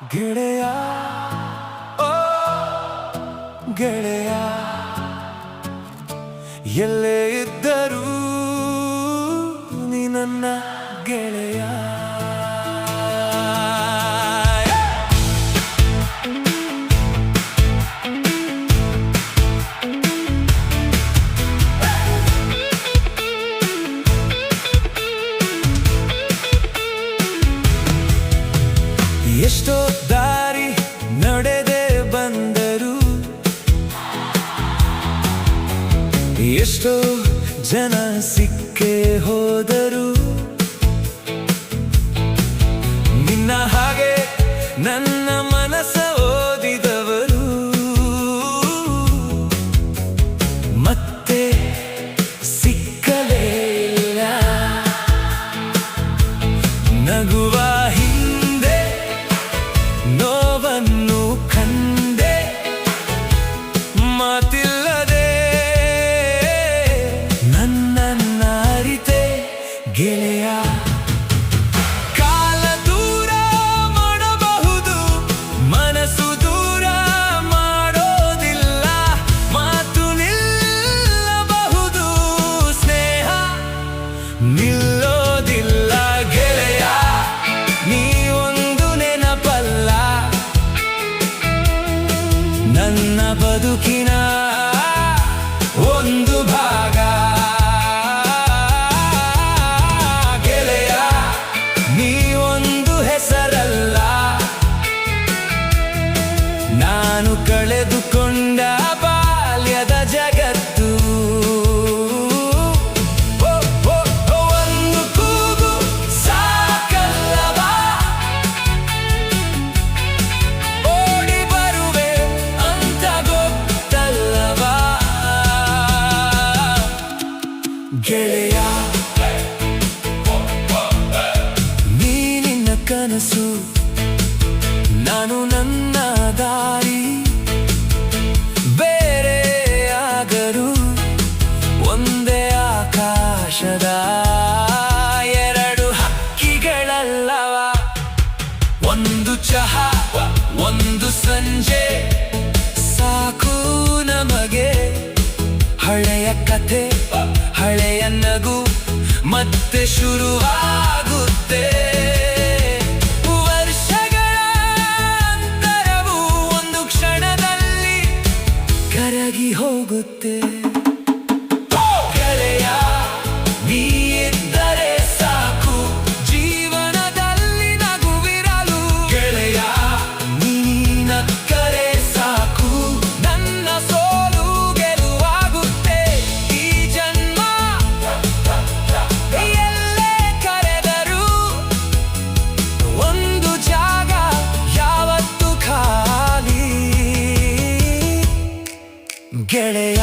ಗೆಳೆಯ ಓ ಗೆಳೆಯ ಎಲ್ಲೇ ಇದ್ದರೂ ನೀ ನನ್ನ ಗೆಳೆಯ. ಎಷ್ಟೋ ದಾರಿ ನಡೆದೇ ಬಂದರು, ಎಷ್ಟೋ ಜನ ಸಿಕ್ಕೇ ಹೋದರು, ನಿನ್ನ ಹಾಗೆ ನನ್ನ ಮನಸ್ಸ ಓದಿದವರು ಮತ್ತೆ ಸಿಕ್ಕಲೇ ಇಲ್ಲ. ನಗುವ ಹಿಂದೆ ನೋವನ್ನು ಕಂಡೆ, ಮಾತಿಲ್ಲದೆ ನನ್ನನ್ನ ಅರಿತೆ ಗೆಳೆಯ. ಕಾಲ ದೂರ ಮಾಡಬಹುದು, ಮನಸ್ಸು ದೂರ ಮಾಡೋದಿಲ್ಲ. ಮಾತು ನಿಲ್ಲಬಹುದು, ಸ್ನೇಹ ನಿಲ್ಲೋದಿಲ್ಲ. ಗೆಳೆಯ ನೀ ಒಂದು ನೆನಪಲ್ಲ, ನನ್ನ ಬದುಕಿನ ಒಂದು ಭಾಗ. ಗೆಳೆಯ ನೀ ಒಂದು ಹೆಸರಲ್ಲ, ನಾನು ಕಳೆದುಕೊಂಡ ಬಾಲ್ಯದ ಜಗತ್ತು. ಓ, ಓ, ಓ, ಒಂದು ಕೂಗು ಸಾಕಲ್ಲವಾ, ಓಡಿ ಬರುವೆ ಅಂತ ಗೊತ್ತಲ್ಲವಾ. ಗೆಳೆಯ ನೀ ನಿನ್ನ ಕನಸು, ನಾನು ನನ್ನ ದಾರಿ. ಬೇರೆ ಆಗರು ಒಂದೇ ಆಕಾಶದ ಎರಡು ಹಕ್ಕಿಗಳಲ್ಲವ. ಒಂದು ಚಹಾ ಒಂದು ಸಂಜೆ ಸಾಕು ನಮಗೆ. ಹಳೆಯ ಕಥೆ ಹಳೆಯ ನಗು ಮತ್ತೆ ಶುರುವಾಗುತ್ತೆ. ವರ್ಷಗಳ ಅಂತರವು ಒಂದು ಕ್ಷಣದಲ್ಲಿ ಕರಗಿ ಹೋಗುತ್ತೆ. ಗೆಳೆಯ ನೀ ಇದ್ದರೆ ಸಾಕು ಜೀವನದಲ್ಲಿ ನಗುವಿರಲು. ಗೆಳೆಯ ನೀ ನಕ್ಕರೆ ಸಾಕು ನನ್ನ ಸೋಲು ಗೆಲುವಾಗುತ್ತೆ. ಈ ಜನ್ಮ ಎಲ್ಲೇ ಕರೆದರೂ ಒಂದು ಜಾಗ ಯಾವತ್ತು ಖಾಲಿ. ಗೆಳೆಯ